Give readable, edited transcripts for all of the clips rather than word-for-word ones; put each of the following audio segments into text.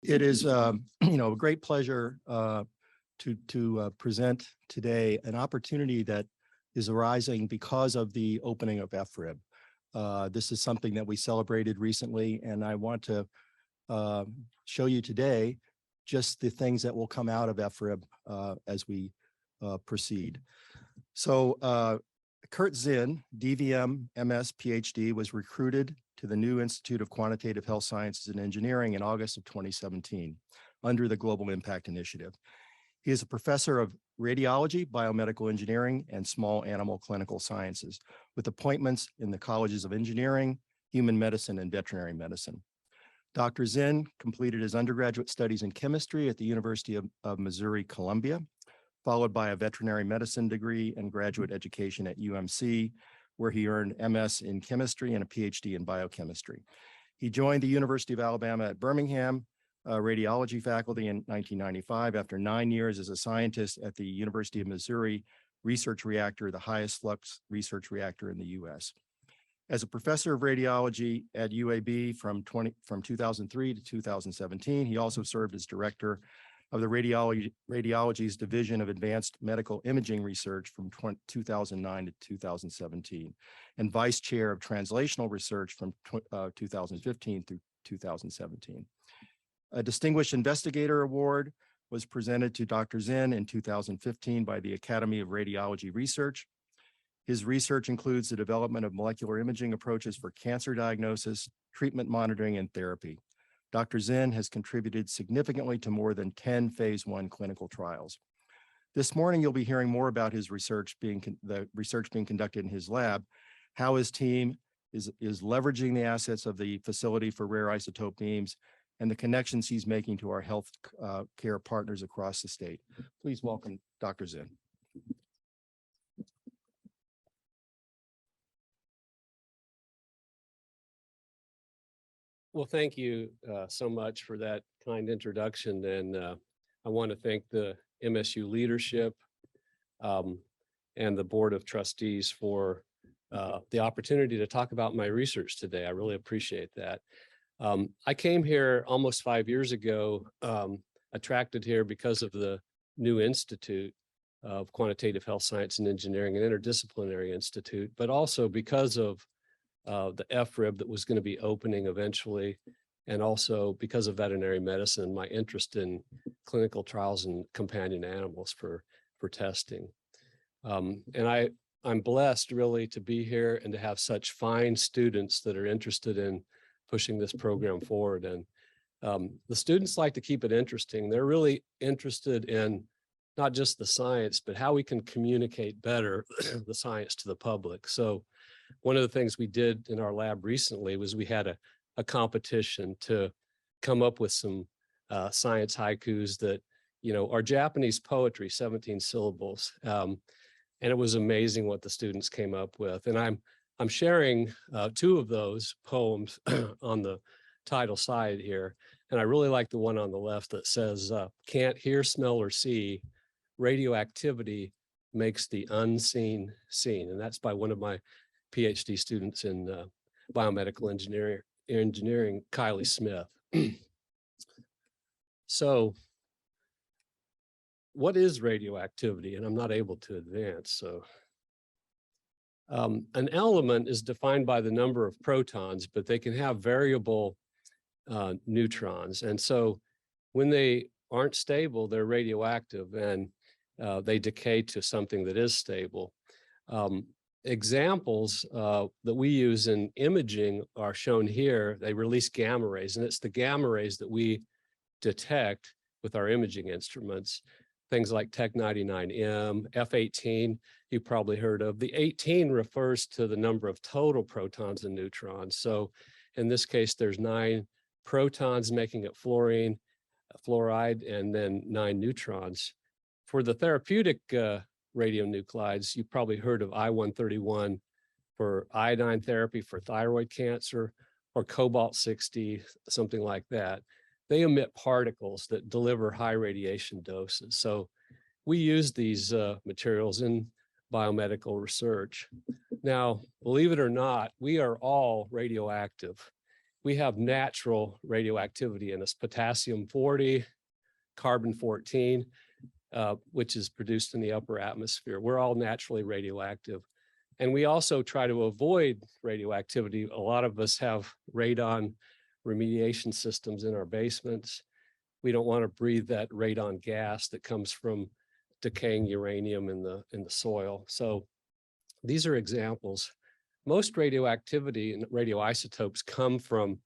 It is, a great pleasure to present today an opportunity that is arising because of the opening of FRIB. This is something that we celebrated recently, and I want to show you today just the things that will come out of FRIB as we proceed. So Kurt Zinn, D.V.M, MS, Ph.D, was recruited to the new Institute of Quantitative Health Sciences and Engineering in August of 2017 under the Global Impact Initiative. He is a professor of radiology, biomedical engineering, and small animal clinical sciences, with appointments in the colleges of engineering, human medicine, and veterinary medicine. Dr. Zinn completed his undergraduate studies in chemistry at the University of Missouri-Columbia, followed by a veterinary medicine degree and graduate education at UMC, where he earned MS in chemistry and a PhD in biochemistry. He joined the University of Alabama at Birmingham radiology faculty in 1995 after 9 years as a scientist at the University of Missouri Research Reactor, the highest-flux research reactor in the U.S. As a professor of radiology at UAB from 2003 to 2017, he also served as director of the Radiology's Division of Advanced Medical Imaging Research from 2009 to 2017, and Vice-Chair of Translational Research from 2015 through 2017. A Distinguished Investigator Award was presented to Dr. Zinn in 2015 by the Academy of Radiology Research. His research includes the development of molecular imaging approaches for cancer diagnosis, treatment monitoring, and therapy. Dr. Zinn has contributed significantly to more than 10 phase I clinical trials. This morning, you'll be hearing more about his research the research being conducted in his lab, how his team is leveraging the assets of the facility for rare isotope beams, and the connections he's making to our health care partners across the state. Please welcome Dr. Zinn. Well, thank you so much for that kind introduction. And I want to thank the MSU leadership and the Board of Trustees for the opportunity to talk about my research today. I really appreciate that. I came here almost 5 years ago, attracted here because of the new Institute of Quantitative Health Science and Engineering, an interdisciplinary institute, but also because of the FRIB that was going to be opening eventually, and also because of veterinary medicine, my interest in clinical trials and companion animals for testing. And I'm blessed really to be here and to have such fine students that are interested in pushing this program forward. And the students like to keep it interesting. They're really interested in not just the science, but how we can communicate better the science to the public. So one of the things we did in our lab recently was we had a competition to come up with some science haikus that, are Japanese poetry, 17 syllables. And it was amazing what the students came up with. And I'm sharing 2 of those poems on the title side here. And I really like the one on the left that says, can't hear, smell, or see, radioactivity makes the unseen seen. And that's by one of my PhD students in biomedical engineering, Kylie Smith. So what is radioactivity? And I'm not able to advance, so. An element is defined by the number of protons, but they can have variable neutrons. And so when they aren't stable, they're radioactive, and they decay to something that is stable. Examples that we use in imaging are shown here. They release gamma rays, and it's the gamma rays that we detect with our imaging instruments. Things like Tech-99M, F-18, you probably heard of. The 18 refers to the number of total protons and neutrons. So in this case, there's 9 protons making it fluoride, and then 9 neutrons. For the therapeutic radionuclides, you probably heard of I-131 for iodine therapy for thyroid cancer, or cobalt-60, something like that. They emit particles that deliver high radiation doses. So we use these materials in biomedical research. Now, believe it or not, we are all radioactive. we have natural radioactivity in us, potassium 40, carbon 14, which is produced in the upper atmosphere. We're all naturally radioactive. And we also try to avoid radioactivity. A lot of us have radon remediation systems in our basements. We don't want to breathe that radon gas that comes from decaying uranium in the soil. So these are examples. Most radioactivity and radioisotopes come from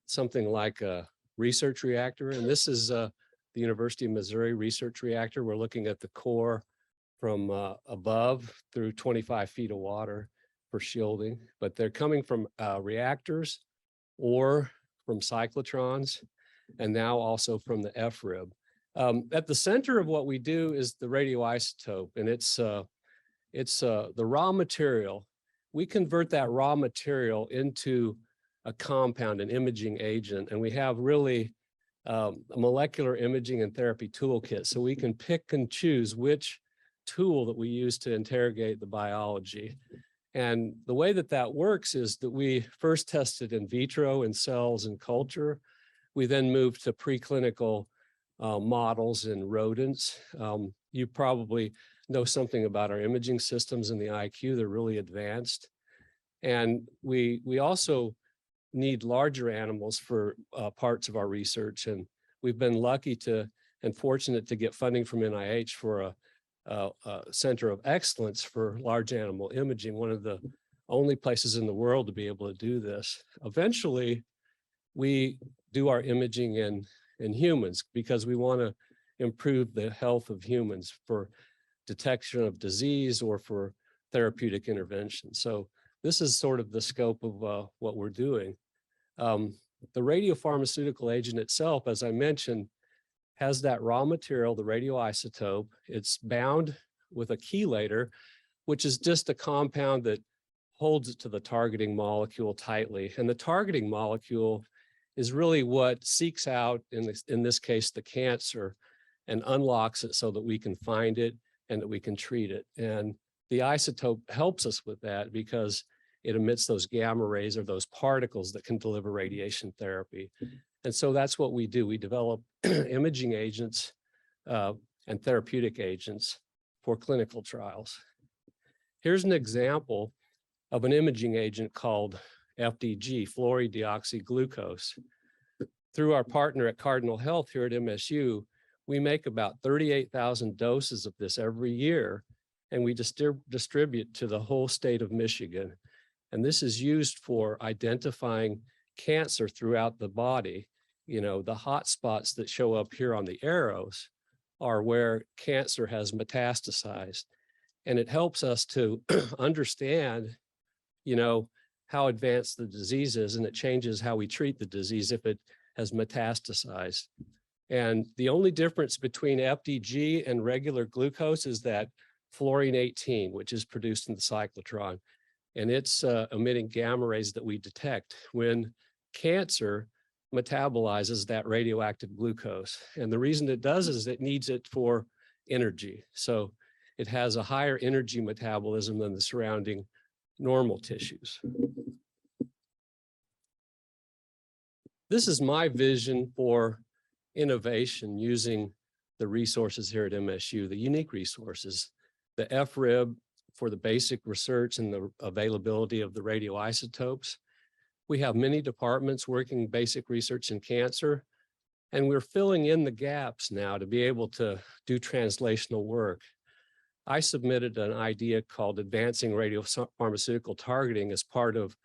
something like a research reactor. And this is the University of Missouri Research Reactor. We're looking at the core from above through 25 feet of water for shielding, but they're coming from reactors or from cyclotrons, and now also from the FRIB. At the center of what we do is the radioisotope, and it's the raw material. We convert that raw material into a compound, an imaging agent, and we have really a molecular imaging and therapy toolkit, so we can pick and choose which tool that we use to interrogate the biology. And the way that that works is that we first tested in vitro in cells and culture. We then moved to preclinical models in rodents. You probably know something about our imaging systems in the IQ. They're really advanced. And we also need larger animals for parts of our research. And we've been lucky and fortunate to get funding from NIH for a center of excellence for large animal imaging, one of the only places in the world to be able to do this. Eventually, we do our imaging in humans because we want to improve the health of humans for detection of disease or for therapeutic intervention. So this is sort of the scope of what we're doing. The radiopharmaceutical agent itself, as I mentioned, has that raw material, the radioisotope. It's bound with a chelator, which is just a compound that holds it to the targeting molecule tightly. And the targeting molecule is really what seeks out, in this case, the cancer, and unlocks it so that we can find it and that we can treat it. And the isotope helps us with that because it emits those gamma rays or those particles that can deliver radiation therapy. And so that's what we do. We develop imaging agents and therapeutic agents for clinical trials. Here's an example of an imaging agent called FDG, fluorodeoxyglucose. Through our partner at Cardinal Health here at MSU, we make about 38,000 doses of this every year, and we distribute to the whole state of Michigan. And this is used for identifying cancer throughout the body. You know, the hot spots that show up here on the arrows are where cancer has metastasized. And it helps us to understand, you know, how advanced the disease is, and it changes how we treat the disease if it has metastasized. And the only difference between FDG and regular glucose is that fluorine 18, which is produced in the cyclotron, and it's emitting gamma rays that we detect when cancer metabolizes that radioactive glucose. And the reason it does is it needs it for energy. So it has a higher energy metabolism than the surrounding normal tissues. This is my vision for innovation using the resources here at MSU, the unique resources, the FRIB for the basic research and the availability of the radioisotopes. We have many departments working basic research in cancer, and we're filling in the gaps now to be able to do translational work. I submitted an idea called Advancing Radiopharmaceutical Targeting as part of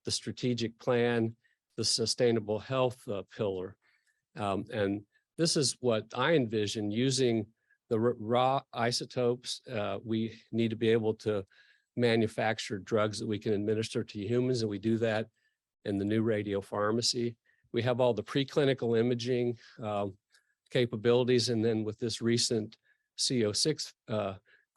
the strategic plan, the sustainable health pillar. And this is what I envision using the raw isotopes. We need to be able to manufacture drugs that we can administer to humans, and we do that in the new radiopharmacy. We have all the preclinical imaging capabilities, and then with this recent CO6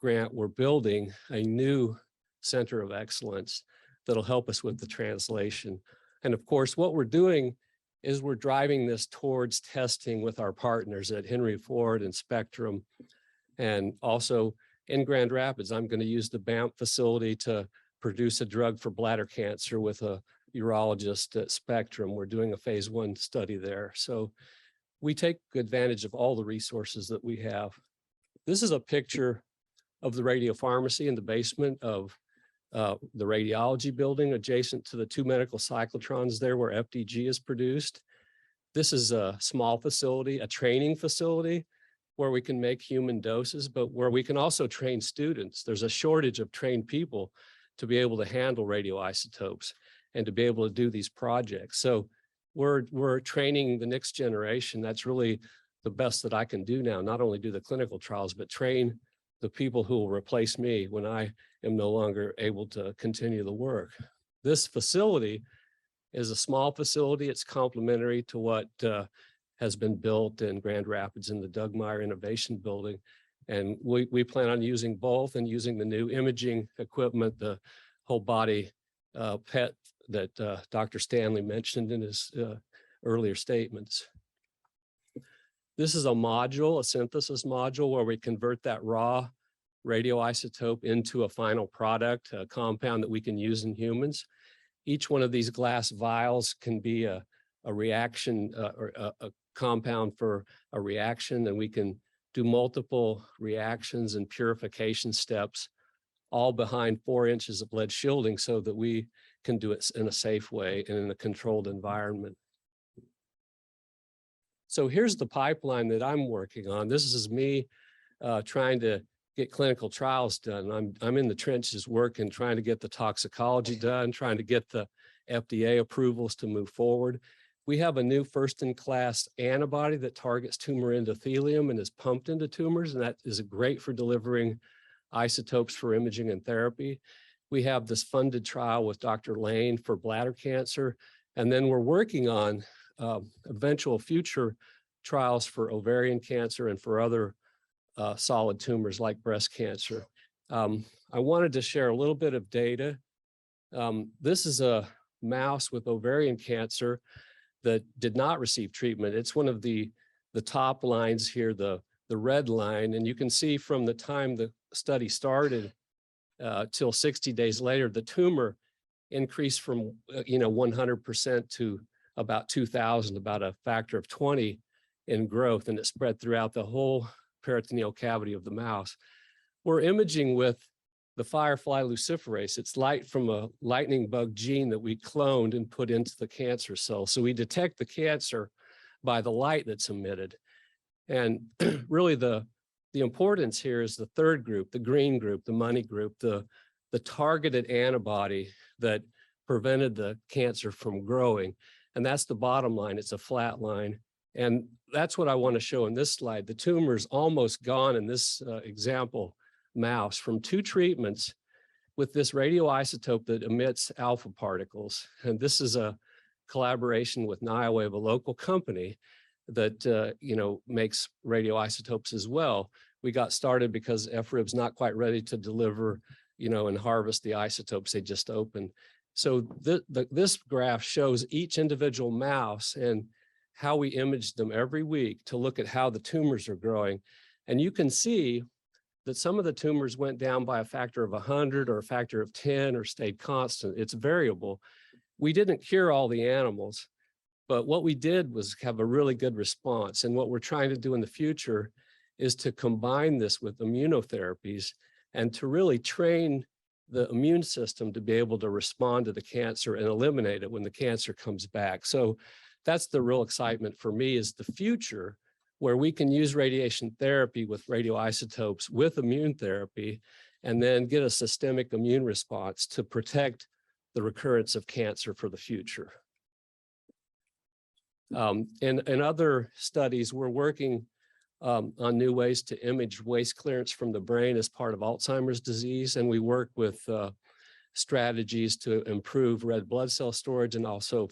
grant, we're building a new center of excellence that'll help us with the translation. And of course, what we're doing is we're driving this towards testing with our partners at Henry Ford and Spectrum. And also in Grand Rapids, I'm going to use the BAMP facility to produce a drug for bladder cancer with a urologist at Spectrum. We're doing a phase 1 study there. So we take advantage of all the resources that we have. This is a picture of the radiopharmacy in the basement of the radiology building adjacent to the 2 medical cyclotrons there where FDG is produced. This is a small facility, a training facility where we can make human doses, but where we can also train students. There's a shortage of trained people to be able to handle radioisotopes and to be able to do these projects. So we're training the next generation. That's really the best that I can do now, not only do the clinical trials, but train the people who will replace me when I am no longer able to continue the work. This facility is a small facility. It's complementary to what has been built in Grand Rapids in the Doug Meyer Innovation Building. And we plan on using both and using the new imaging equipment, the whole body PET that Dr. Stanley mentioned in his earlier statements. This is a module, a synthesis module, where we convert that raw radioisotope into a final product, a compound that we can use in humans. Each one of these glass vials can be a reaction or a compound for a reaction, and we can do multiple reactions and purification steps, all behind 4 inches of lead shielding so that we can do it in a safe way and in a controlled environment. So here's the pipeline that I'm working on. This is me trying to get clinical trials done. I'm in the trenches working, trying to get the toxicology done, trying to get the FDA approvals to move forward. We have a new first-in-class antibody that targets tumor endothelium and is pumped into tumors, and that is great for delivering isotopes for imaging and therapy. We have this funded trial with Dr. Lane for bladder cancer, and then we're working on eventual future trials for ovarian cancer and for other solid tumors like breast cancer. I wanted to share a little bit of data. This is a mouse with ovarian cancer that did not receive treatment. It's one of the top lines here, the red line, and you can see from the time the study started till 60 days later, the tumor increased from 100% to about 2,000, about a factor of 20 in growth, and it spread throughout the whole peritoneal cavity of the mouse. We're imaging with the firefly luciferase. It's light from a lightning bug gene that we cloned and put into the cancer cell. So we detect the cancer by the light that's emitted. And really the importance here is the third group, the green group, the money group, the targeted antibody that prevented the cancer from growing. And that's the bottom line. It's a flat line. And that's what I want to show in this slide. The tumor's almost gone in this example mouse from 2 treatments with this radioisotope that emits alpha particles. And this is a collaboration with Niowave, a local company that makes radioisotopes as well. We got started because FRIB's not quite ready to deliver, and harvest the isotopes they just opened. So this graph shows each individual mouse and how we imaged them every week to look at how the tumors are growing. And you can see that some of the tumors went down by a factor of 100 or a factor of 10 or stayed constant. It's variable. We didn't cure all the animals, but what we did was have a really good response. And what we're trying to do in the future is to combine this with immunotherapies and to really train the immune system to be able to respond to the cancer and eliminate it when the cancer comes back. So that's the real excitement for me, is the future where we can use radiation therapy with radioisotopes with immune therapy and then get a systemic immune response to protect the recurrence of cancer for the future. In other studies, we're working on new ways to image waste clearance from the brain as part of Alzheimer's disease. And we work with strategies to improve red blood cell storage and also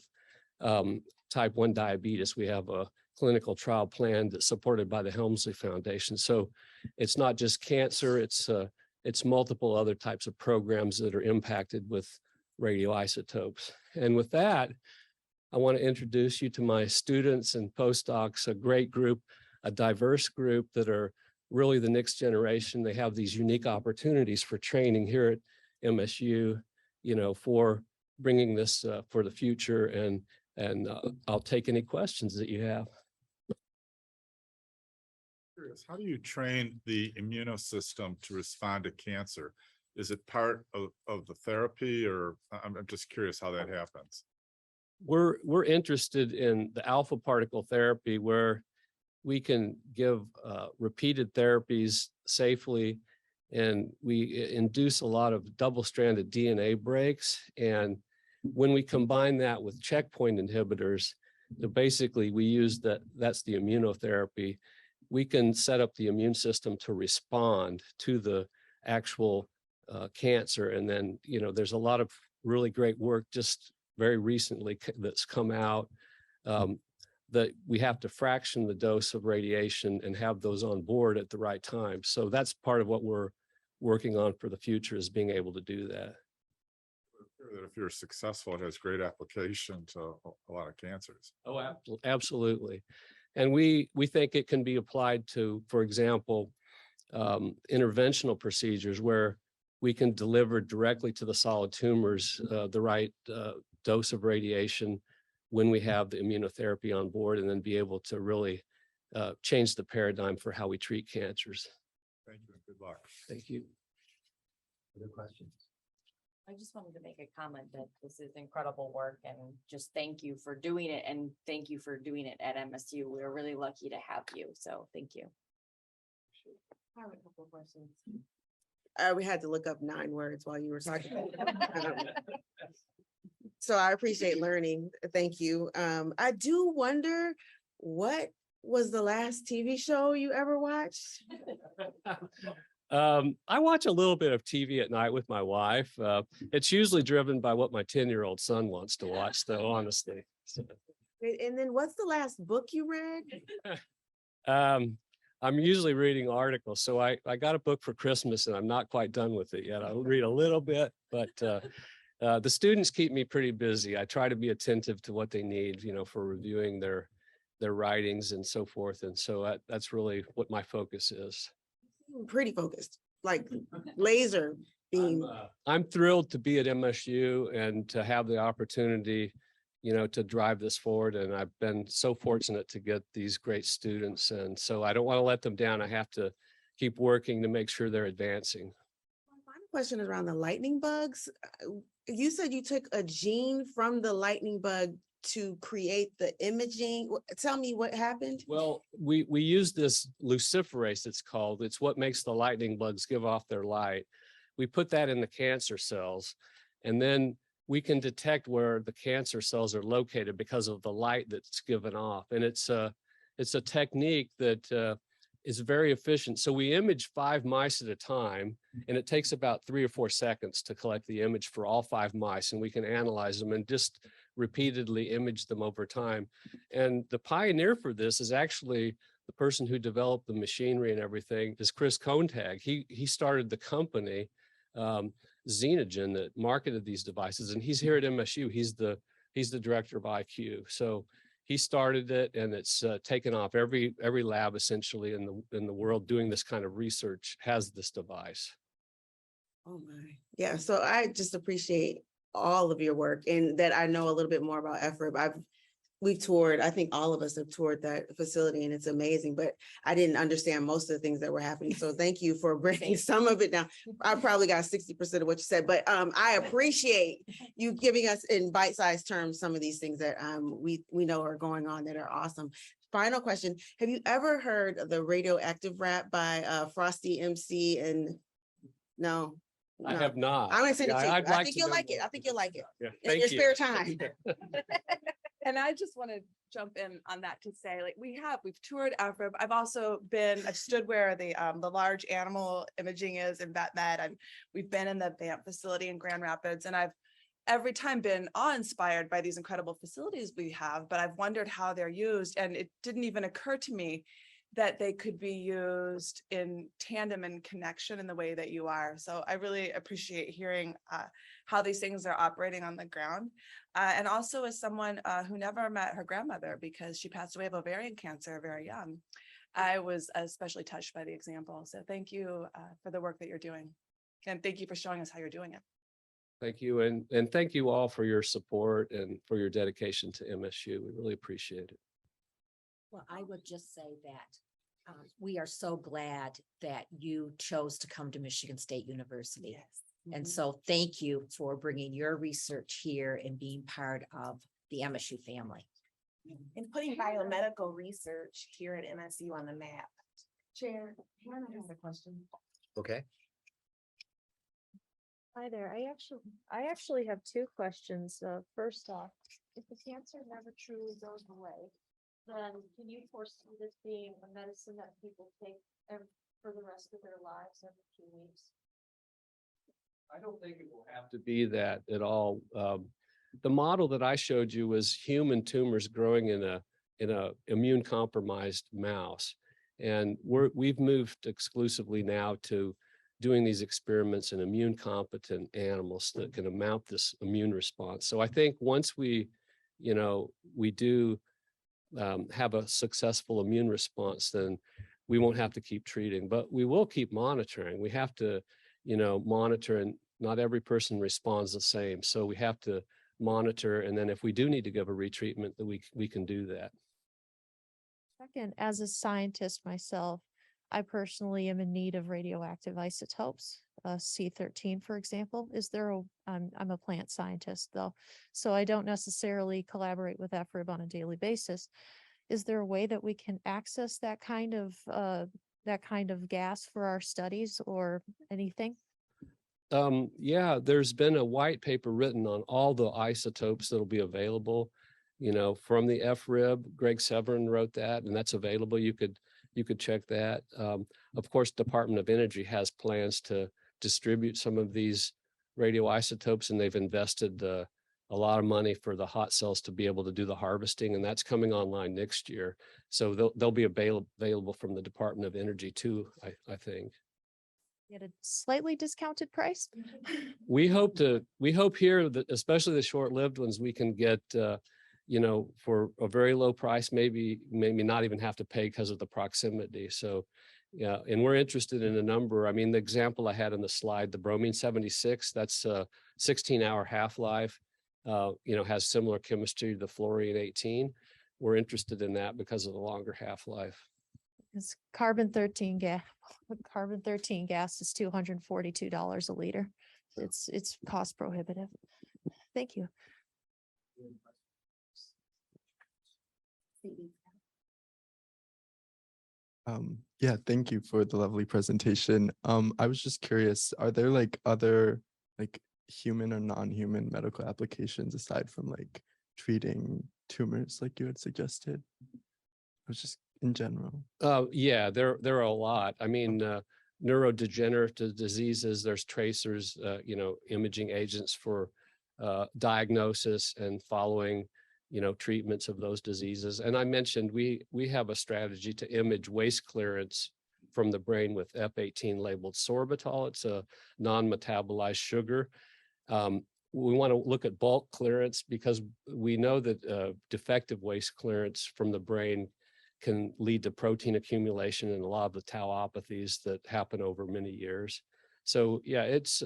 type 1 diabetes. We have a clinical trial plan that's supported by the Helmsley Foundation. So it's not just cancer, it's multiple other types of programs that are impacted with radioisotopes. And with that, I want to introduce you to my students and postdocs, a great group, a diverse group that are really the next generation. They have these unique opportunities for training here at MSU, for bringing this for the future, and I'll take any questions that you have. Curious, how do you train the immune system to respond to cancer? Is it part of the therapy, or I'm just curious how that happens? We're interested in the alpha particle therapy, where we can give repeated therapies safely, and we induce a lot of double-stranded DNA breaks. And when we combine that with checkpoint inhibitors, basically we use that's the immunotherapy. We can set up the immune system to respond to the actual cancer. And then, there's a lot of really great work just very recently that's come out that we have to fraction the dose of radiation and have those on board at the right time. So that's part of what we're working on for the future, is being able to do that. That if you're successful, it has great application to a lot of cancers. Oh, absolutely. And we think it can be applied to, for example, interventional procedures where we can deliver directly to the solid tumors the right dose of radiation when we have the immunotherapy on board, and then be able to really change the paradigm for how we treat cancers. Thank you, and good luck. Thank you. Other questions? I just wanted to make a comment that this is incredible work, and just thank you for doing it, and thank you for doing it at MSU. We're really lucky to have you. So thank you. I have a couple of questions. We had to look up 9 words while you were talking. So I appreciate learning. Thank you. I do wonder, what was the last TV show you ever watched? I watch a little bit of TV at night with my wife. It's usually driven by what my 10-year-old son wants to watch, though, honestly. So, And then what's the last book you read? I'm usually reading articles. So I got a book for Christmas, and I'm not quite done with it yet. I'll read a little bit, but the students keep me pretty busy. I try to be attentive to what they need, for reviewing their writings and so forth. And so that's really what my focus is. Pretty focused, like laser beam. I'm thrilled to be at MSU and to have the opportunity, to drive this forward. And I've been so fortunate to get these great students. And so I don't want to let them down. I have to keep working to make sure they're advancing. My final question is around the lightning bugs. You said you took a gene from the lightning bug to create the imaging. Tell me what happened. Well, we use this luciferase, it's called. It's what makes the lightning bugs give off their light. We put that in the cancer cells, and then we can detect where the cancer cells are located because of the light that's given off. And it's a technique that is very efficient. So we image 5 mice at a time, and it takes about 3 or 4 seconds to collect the image for all 5 mice, and we can analyze them and just repeatedly image them over time. And the pioneer for this is actually the person who developed the machinery and everything, is Chris Kontag. He started the company, Xenogen, that marketed these devices, and he's here at MSU. He's the director of IQ. So he started it, and it's taken off. Every lab essentially in the world doing this kind of research has this device. Oh my, yeah. So I just appreciate all of your work, and that I know a little bit more about FRIB. We've toured, I think all of us have toured that facility, and it's amazing, but I didn't understand most of the things that were happening. So thank you for breaking some of it down. I probably got 60% of what you said, but I appreciate you giving us in bite-sized terms some of these things that we know are going on that are awesome. Final question. Have you ever heard of the radioactive rap by Frosty MC? And no. I have not. I'm gonna send it to you. I'd I like think to you'll know like it. more. I think you'll like it. Yeah, In thank your you. spare time. And I just want to jump in on that to say, like, we've toured FRIB. I've stood where the large animal imaging is in Vet Med, and we've been in the VAMP facility in Grand Rapids, and I've every time been awe-inspired by these incredible facilities we have, but I've wondered how they're used, and it didn't even occur to me that they could be used in tandem and connection in the way that you are. So I really appreciate hearing how these things are operating on the ground. And also as someone who never met her grandmother because she passed away of ovarian cancer very young, I was especially touched by the example. So thank you for the work that you're doing. And thank you for showing us how you're doing it. Thank you. And thank you all for your support and for your dedication to MSU. We really appreciate it. Well, I would just say that we are so glad that you chose to come to Michigan State University. And so thank you for bringing your research here and being part of the MSU family. And putting biomedical research here at MSU on the map. Chair, Hannah has a question. Okay. Hi there. I actually have two questions. First off, if the cancer never truly goes away, then can you foresee this being a medicine that people take for the rest of their lives every 2 weeks? I don't think it will have to be that at all. The model that I showed you was human tumors growing in a immune compromised mouse. And we've moved exclusively now to doing these experiments in immune competent animals that can mount this immune response. So I think once we do have a successful immune response, then we won't have to keep treating, but we will keep monitoring. We have to, monitor, and not every person responds the same. So we have to monitor. And then if we do need to give a retreatment, that we can do that. Second, as a scientist myself, I personally am in need of radioactive isotopes, C13, for example. I'm a plant scientist though, so I don't necessarily collaborate with EFRIB on a daily basis. Is there a way that we can access that kind of gas for our studies or anything? Yeah, there's been a white paper written on all the isotopes that'll be available, from the FRIB. Greg Severin wrote that, and that's available. You could check that. Of course, Department of Energy has plans to distribute some of these radioisotopes, and they've invested a lot of money for the hot cells to be able to do the harvesting, and that's coming online next year. So they'll be available from the Department of Energy too, I think. At a slightly discounted price? We hope here that especially the short-lived ones, we can get for a very low price, maybe not even have to pay because of the proximity. So yeah, and we're interested in a number. I mean, the example I had in the slide, the bromine 76, that's a 16-hour half-life, has similar chemistry to the fluorine 18. We're interested in that because of the longer half-life. It's carbon-13 gas. Carbon-13 gas is $242 a liter. It's cost prohibitive. Thank you. Yeah, thank you for the lovely presentation. I was just curious, are there other human or non-human medical applications aside from treating tumors like you had suggested? I was just in general. Yeah, there are a lot. I mean, neurodegenerative diseases, there's tracers, imaging agents for diagnosis and following treatments of those diseases. And I mentioned we have a strategy to image waste clearance from the brain with F18 labeled sorbitol. It's a non-metabolized sugar. We want to look at bulk clearance because we know that defective waste clearance from the brain can lead to protein accumulation and a lot of the tauopathies that happen over many years. So yeah, it's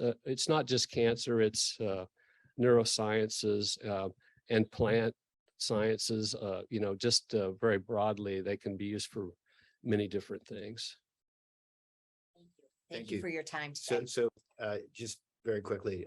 not just cancer, it's neurosciences and plant sciences, just very broadly, they can be used for many different things. Thank you for your time today. So just very quickly,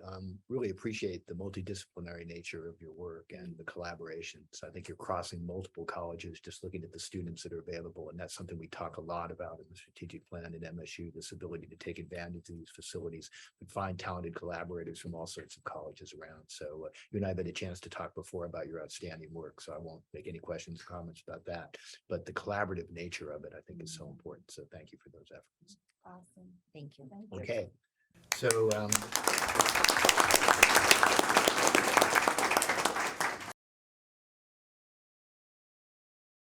really appreciate the multidisciplinary nature of your work and the collaboration. So I think you're crossing multiple colleges, just looking at the students that are available. And that's something we talk a lot about in the strategic plan at MSU, this ability to take advantage of these facilities and find talented collaborators from all sorts of colleges around. So you and I have had a chance to talk before about your outstanding work. So I won't make any questions or comments about that. But the collaborative nature of it, I think, is so important. So thank you for those efforts. Awesome. Thank you. Okay. So